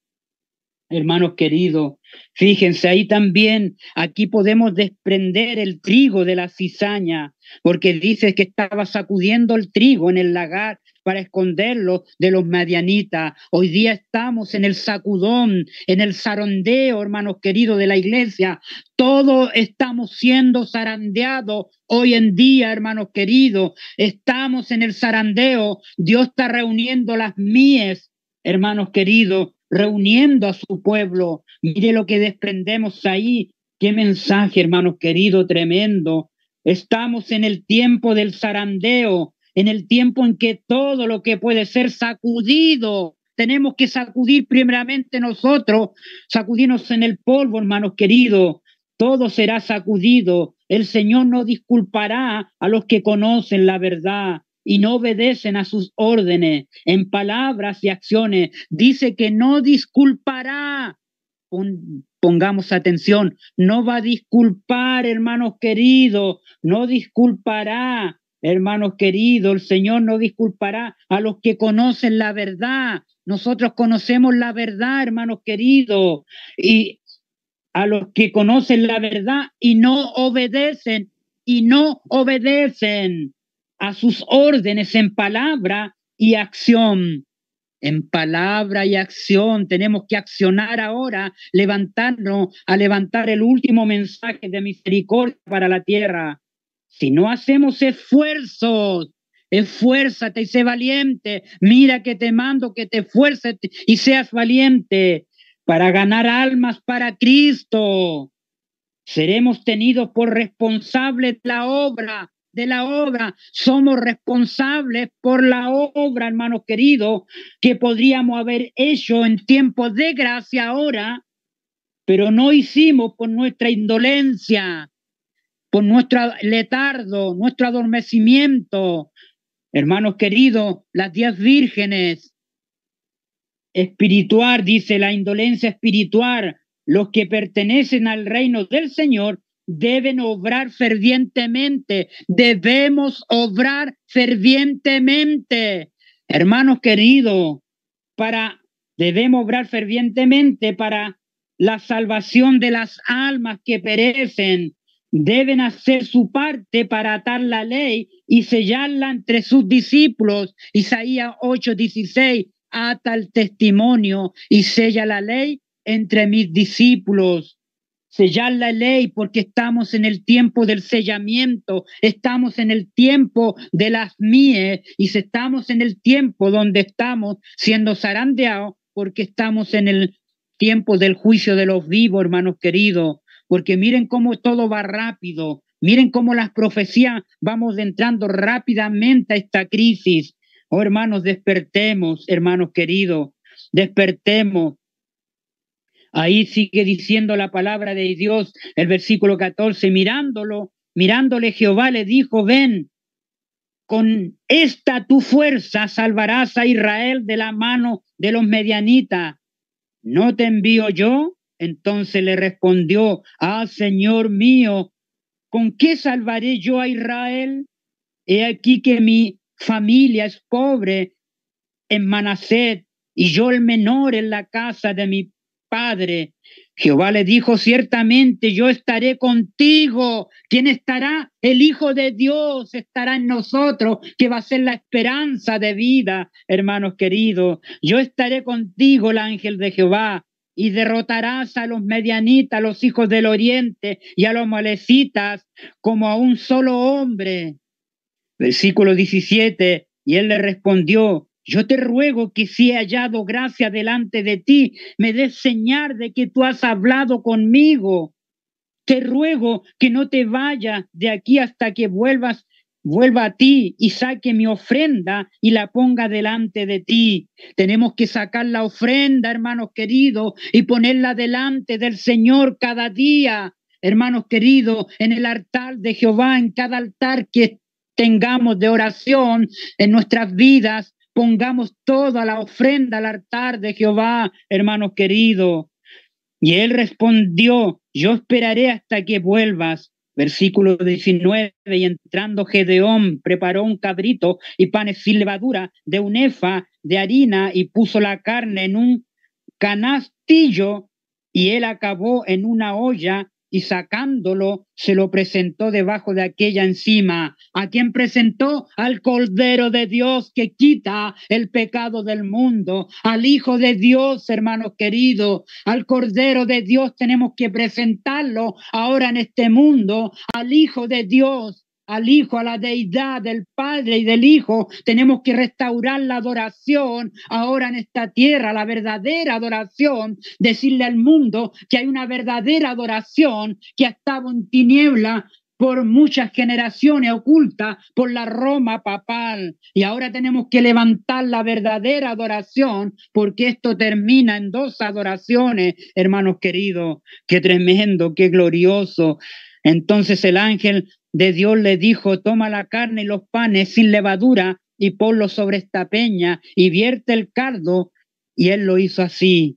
hermanos queridos. Fíjense, ahí también, aquí podemos desprender el trigo de la cizaña, porque dice que estaba sacudiendo el trigo en el lagar para esconderlo de los madianitas. Hoy día estamos en el sacudón, en el zarandeo, hermanos queridos, de la iglesia. Todos estamos siendo zarandeados hoy en día, hermanos queridos. Estamos en el zarandeo. Dios está reuniendo las mies, hermanos queridos, reuniendo a su pueblo. Mire lo que desprendemos ahí. Qué mensaje, hermanos queridos, tremendo. Estamos en el tiempo del zarandeo, en el tiempo en que todo lo que puede ser sacudido, tenemos que sacudir primeramente nosotros, sacudirnos en el polvo, hermanos queridos. Todo será sacudido. El Señor no disculpará a los que conocen la verdad y no obedecen a sus órdenes en palabras y acciones. Dice que no disculpará. Pongamos atención, no va a disculpar, hermanos queridos, no disculpará, hermanos queridos, el Señor no disculpará a los que conocen la verdad. Nosotros conocemos la verdad, hermanos queridos, y a los que conocen la verdad y no obedecen a sus órdenes en palabra y acción. En palabra y acción tenemos que accionar ahora, levantarnos a levantar el último mensaje de misericordia para la tierra. Si no hacemos esfuerzos, esfuérzate y sé valiente. Mira que te mando que te esfuerces y seas valiente para ganar almas para Cristo. Seremos tenidos por responsables de la obra. Somos responsables por la obra, hermanos queridos, que podríamos haber hecho en tiempos de gracia ahora, pero no hicimos por nuestra indolencia, por nuestro letardo, nuestro adormecimiento. Hermanos queridos, las 10 vírgenes espiritual, dice la indolencia espiritual, los que pertenecen al reino del Señor deben obrar fervientemente, debemos obrar fervientemente, hermanos queridos, debemos obrar fervientemente para la salvación de las almas que perecen. Deben hacer su parte para atar la ley y sellarla entre sus discípulos. Isaías 8:16, ata el testimonio y sella la ley entre mis discípulos. Sellar la ley porque estamos en el tiempo del sellamiento, estamos en el tiempo de las mies y estamos en el tiempo donde estamos siendo zarandeados porque estamos en el tiempo del juicio de los vivos, hermanos queridos, porque miren cómo todo va rápido, miren cómo las profecías vamos entrando rápidamente a esta crisis. Oh, hermanos, despertemos, hermanos queridos, despertemos. Ahí sigue diciendo la palabra de Dios, el versículo 14, mirándole Jehová le dijo, ven, con esta tu fuerza salvarás a Israel de la mano de los medianitas. ¿No te envío yo? Entonces le respondió, Señor mío, ¿con qué salvaré yo a Israel? He aquí que mi familia es pobre en Manaset y yo el menor en la casa de mi padre. Jehová le dijo, ciertamente yo estaré contigo. ¿Quién estará? El Hijo de Dios estará en nosotros, que va a ser la esperanza de vida, hermanos queridos. Yo estaré contigo, el ángel de Jehová, y derrotarás a los medianitas, a los hijos del oriente y a los amalecitas como a un solo hombre. Versículo 17, y él le respondió, yo te ruego que si he hallado gracia delante de ti, me des señal de que tú has hablado conmigo. Te ruego que no te vayas de aquí hasta que vuelva a ti y saque mi ofrenda y la ponga delante de ti. Tenemos que sacar la ofrenda, hermanos queridos, y ponerla delante del Señor cada día. Hermanos queridos, en el altar de Jehová, en cada altar que tengamos de oración en nuestras vidas, pongamos toda la ofrenda al altar de Jehová, hermanos queridos. Y él respondió, yo esperaré hasta que vuelvas. Versículo 19, y entrando Gedeón preparó un cabrito y panes sin levadura de un efa de harina y puso la carne en un canastillo y él acabó en una olla y sacándolo se lo presentó debajo de aquella encima. ¿A quién presentó? Al Cordero de Dios que quita el pecado del mundo, al Hijo de Dios, hermanos queridos, al Cordero de Dios tenemos que presentarlo ahora en este mundo, al Hijo de Dios. Al Hijo, a la deidad del Padre y del Hijo, tenemos que restaurar la adoración ahora en esta tierra, la verdadera adoración, decirle al mundo que hay una verdadera adoración que ha estado en tiniebla por muchas generaciones, oculta por la Roma papal, y ahora tenemos que levantar la verdadera adoración, porque esto termina en dos adoraciones, hermanos queridos. Qué tremendo, qué glorioso. Entonces el ángel de Dios le dijo, toma la carne y los panes sin levadura y ponlo sobre esta peña y vierte el cardo. Y él lo hizo así.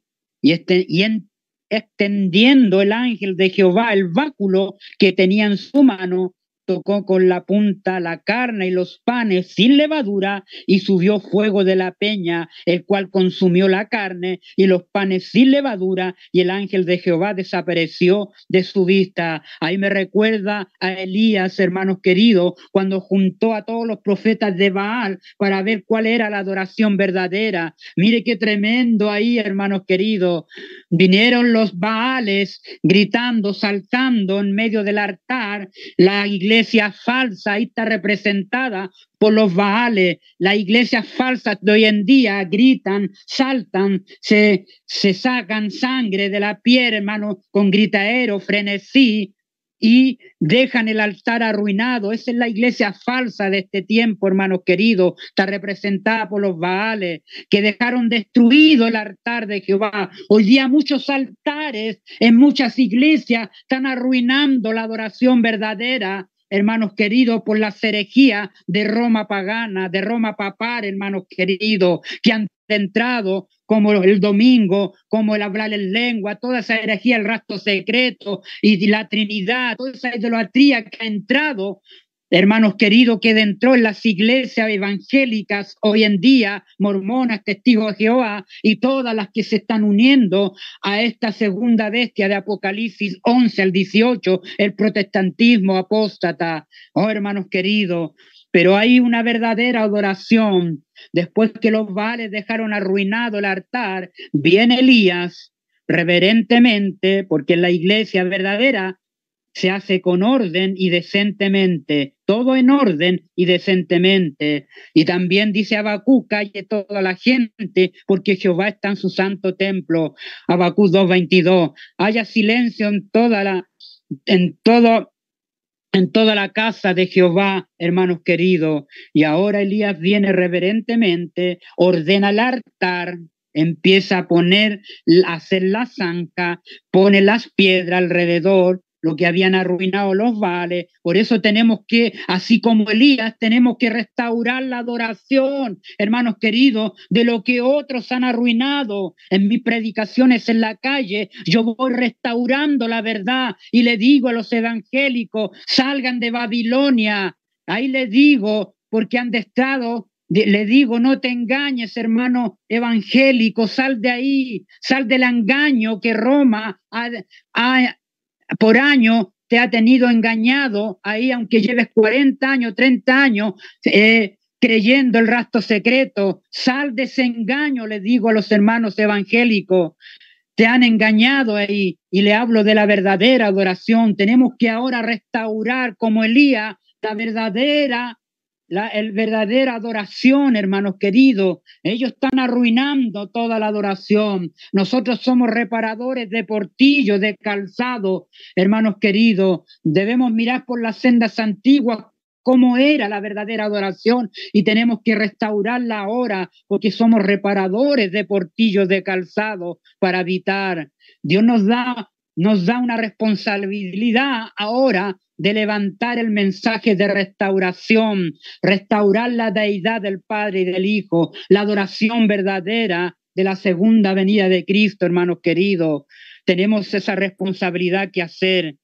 Extendiendo el ángel de Jehová el báculo que tenía en su mano, tocó con la punta la carne y los panes sin levadura y subió fuego de la peña, el cual consumió la carne y los panes sin levadura, y el ángel de Jehová desapareció de su vista. Ahí me recuerda a Elías, hermanos queridos, cuando juntó a todos los profetas de Baal para ver cuál era la adoración verdadera. Mire qué tremendo ahí, hermanos queridos. Vinieron los Baales gritando, saltando en medio del altar. La iglesia falsa ahí está representada por los Baales. Las iglesias falsas de hoy en día gritan, saltan, se sacan sangre de la piel, hermano, con gritadero, frenesí, y dejan el altar arruinado. Esa es la iglesia falsa de este tiempo, hermanos queridos. Está representada por los Baales, que dejaron destruido el altar de Jehová. Hoy día muchos altares en muchas iglesias están arruinando la adoración verdadera, hermanos queridos, por la herejía de Roma pagana, de Roma papal, hermanos queridos, que han entrado como el domingo, como el hablar en lengua, toda esa herejía, el rastro secreto y la Trinidad, toda esa idolatría que ha entrado, hermanos queridos, que entró en las iglesias evangélicas hoy en día, mormonas, testigos de Jehová y todas las que se están uniendo a esta segunda bestia de Apocalipsis 11 al 18, el protestantismo apóstata. Oh, hermanos queridos, pero hay una verdadera adoración. Después que los Baales dejaron arruinado el altar, viene Elías reverentemente, porque en la iglesia verdadera se hace con orden y decentemente, todo en orden y decentemente. Y también dice Habacuc, calle toda la gente, porque Jehová está en su santo templo. Habacuc 2:22, haya silencio en toda la casa de Jehová, hermanos queridos. Y ahora Elías viene reverentemente, ordena el altar, empieza a hacer la zanca, pone las piedras alrededor, lo que habían arruinado los Baales. Por eso tenemos que, así como Elías, tenemos que restaurar la adoración, hermanos queridos, de lo que otros han arruinado. En mis predicaciones en la calle, yo voy restaurando la verdad y le digo a los evangélicos, salgan de Babilonia. Ahí les digo, porque han estado Le digo, no te engañes, hermano evangélico, sal de ahí, sal del engaño que Roma por año te ha tenido engañado ahí, aunque lleves 40 años, 30 años, creyendo el rastro secreto. Sal de ese engaño, le digo a los hermanos evangélicos. Te han engañado ahí, y le hablo de la verdadera adoración. Tenemos que ahora restaurar como Elías el verdadera adoración, hermanos queridos. Ellos están arruinando toda la adoración. Nosotros somos reparadores de portillo, de calzado, hermanos queridos. Debemos mirar por las sendas antiguas cómo era la verdadera adoración, y tenemos que restaurarla ahora, porque somos reparadores de portillos de calzado para habitar. Dios nos da una responsabilidad ahora de levantar el mensaje de restauración, restaurar la deidad del Padre y del Hijo, la adoración verdadera de la segunda venida de Cristo, hermanos queridos. Tenemos esa responsabilidad que hacer.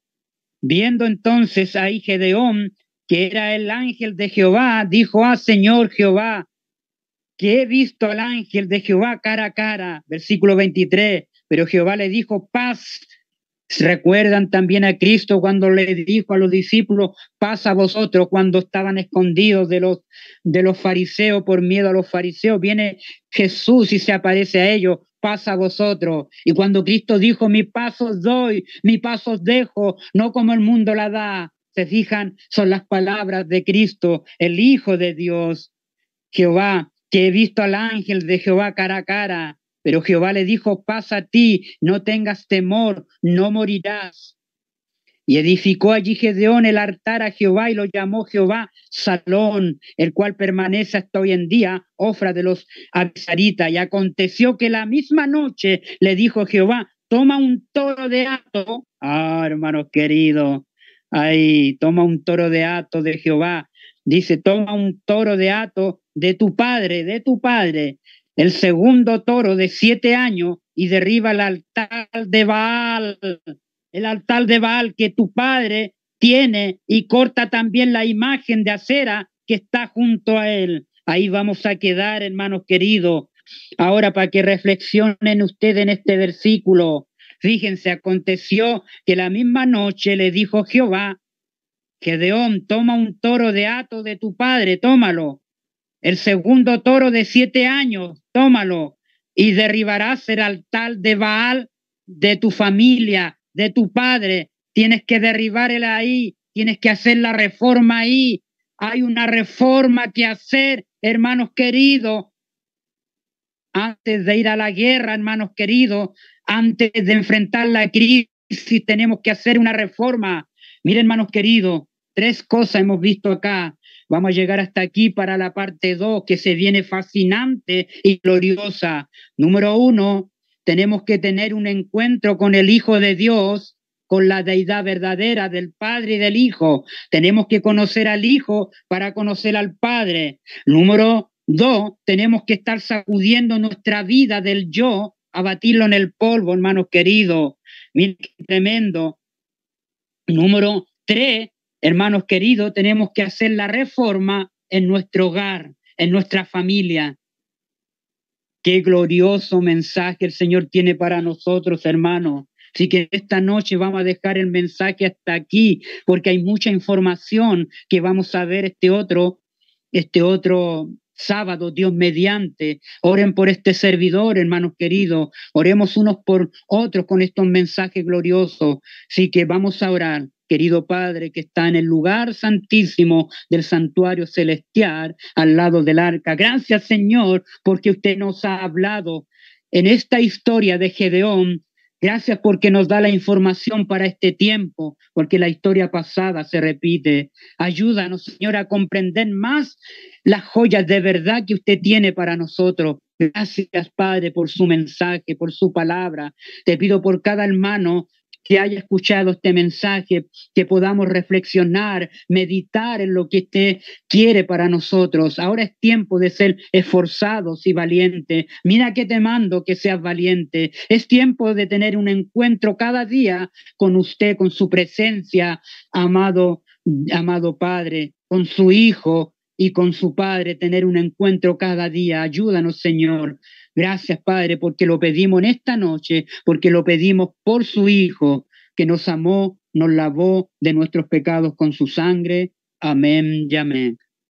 Viendo entonces ahí Gedeón, que era el ángel de Jehová, dijo: Señor Jehová, que he visto al ángel de Jehová cara a cara. Versículo 23. Pero Jehová le dijo: paz. Recuerdan también a Cristo cuando le dijo a los discípulos: paz a vosotros, cuando estaban escondidos de los fariseos por miedo a los fariseos. Viene Jesús y se aparece a ellos: paz a vosotros. Y cuando Cristo dijo: mi paz os doy, mi paz os dejo, no como el mundo la da. Se fijan, son las palabras de Cristo, el Hijo de Dios. Jehová, que he visto al ángel de Jehová cara a cara. Pero Jehová le dijo: pasa a ti, no tengas temor, no morirás. Y edificó allí Gedeón el altar a Jehová, y lo llamó Jehová Salón, el cual permanece hasta hoy en día, Ofra de los Abisaritas. Y aconteció que la misma noche le dijo Jehová: toma un toro de hato. Hermanos queridos, ahí, toma un toro de hato de Jehová. Dice: toma un toro de hato de tu padre, el segundo toro de 7 años, y derriba el altar de Baal que tu padre tiene, y corta también la imagen de acera que está junto a él. Ahí vamos a quedar, hermanos queridos. Ahora, para que reflexionen ustedes en este versículo, fíjense, aconteció que la misma noche le dijo Jehová: Gedeón, toma un toro de hato de tu padre, tómalo. El segundo toro de 7 años, tómalo, y derribarás el altar de Baal de tu familia, de tu padre. Tienes que derribarla ahí, tienes que hacer la reforma ahí. Hay una reforma que hacer, hermanos queridos. Antes de ir a la guerra, hermanos queridos, antes de enfrentar la crisis, tenemos que hacer una reforma. Miren, hermanos queridos, 3 cosas hemos visto acá. Vamos a llegar hasta aquí para la parte 2, que se viene fascinante y gloriosa. Número 1, tenemos que tener un encuentro con el Hijo de Dios, con la deidad verdadera del Padre y del Hijo. Tenemos que conocer al Hijo para conocer al Padre. Número 2, tenemos que estar sacudiendo nuestra vida del yo, abatirlo en el polvo, hermanos queridos. Miren qué tremendo. Número 3, hermanos queridos, tenemos que hacer la reforma en nuestro hogar, en nuestra familia. Qué glorioso mensaje el Señor tiene para nosotros, hermanos. Así que esta noche vamos a dejar el mensaje hasta aquí, porque hay mucha información que vamos a ver este otro sábado, Dios mediante. Oren por este servidor, hermanos queridos. Oremos unos por otros con estos mensajes gloriosos. Así que vamos a orar. Querido Padre, que está en el lugar santísimo del santuario celestial, al lado del arca. Gracias, Señor, porque usted nos ha hablado en esta historia de Gedeón. Gracias porque nos da la información para este tiempo, porque la historia pasada se repite. Ayúdanos, Señor, a comprender más las joyas de verdad que usted tiene para nosotros. Gracias, Padre, por su mensaje, por su palabra. Te pido por cada hermano que haya escuchado este mensaje, que podamos reflexionar, meditar en lo que usted quiere para nosotros. Ahora es tiempo de ser esforzados y valientes. Mira que te mando que seas valiente. Es tiempo de tener un encuentro cada día con usted, con su presencia, amado Padre, con su Hijo. y con su Padre tener un encuentro cada día. Ayúdanos, Señor. Gracias, Padre, porque lo pedimos en esta noche, porque lo pedimos por su Hijo, que nos amó, nos lavó de nuestros pecados con su sangre. Amén y amén.